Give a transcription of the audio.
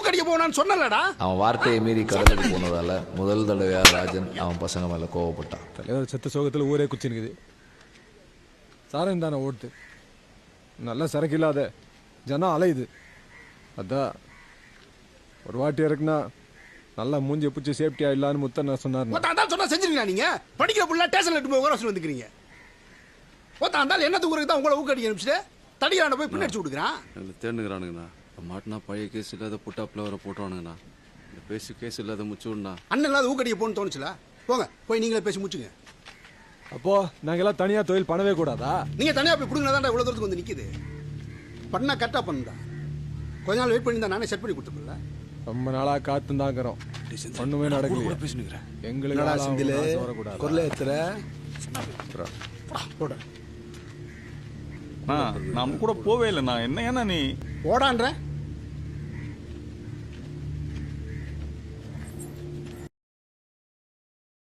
ஊக்கடிக்க போனான்னு சொன்னலடா. அவன் வார்த்தையை மீறி கடலுக்கு போனதால முதல் தடவையா ராஜன் அவன் பசங்க மேல கோவப்பட்டான். தலைவர் செத்த சோகத்தில் ஊரே குச்சினுக்குது. சாரம் தானே ஓடுது, நல்ல சரக்கு இல்லாத ஜனம் அலையுது. அதான் ஒரு வாட்டி இருக்குன்னா நல்லா மூஞ்சி பிடிச்சி சேஃப்டியா இல்லான்னு முத்தண்ணா சொன்னார். ஒருத்தான் சொன்னா செஞ்சிருக்கீங்களா? நீங்க படிக்கிற புள்ள ஸ்டேஷன்ல எடுத்து போய் உட்கார வந்துக்கிறீங்க. ஒருத்தான் என்னத்துக்கு ஊருக்கு தான் உங்களை ஊக்கடிக்க அனுப்பிச்சுட்டு தடியாண்ட போய் பின்னடிச்சு விடுக்கிறான். தேர்ந்துக்கிறானுங்கண்ணா. மாட்டினா பழைய கேஸ் இல்லாத புட்டாப்பில் வர போட்டுவானுங்கண்ணா. இந்த பேசி கேஸ் இல்லாத முச்சு விடணா. அண்ணன் இல்லாத ஊக்கடிக்க போன்னு தோணுச்சுல, போங்க போய் நீங்களே பேசி முடிச்சுங்க. அப்போ நாங்க எல்லாம் தனியா தொழில் பண்ணவே கூடாதா? நீங்க தனியா போய் பிடுங்கினதான் இவ்வளவு தூரத்துக்கு வந்து நிக்குது. பண்ணா கரெக்டா பண்ணுடா. கொஞ்ச நாள் வெயிட் பண்ணி தான் நானே செட் பண்ணி கொடுத்துருல. ரொம்ப நாளா காத்து தாங்கிறோம், ஒண்ணுமே நடக்கல. எங்களுக்கு வரக்கூடாது. குரல ஏத்துற நம்ம கூட போவே இல்லைண்ணா. என்ன ஏன்னா நீ போடான்ற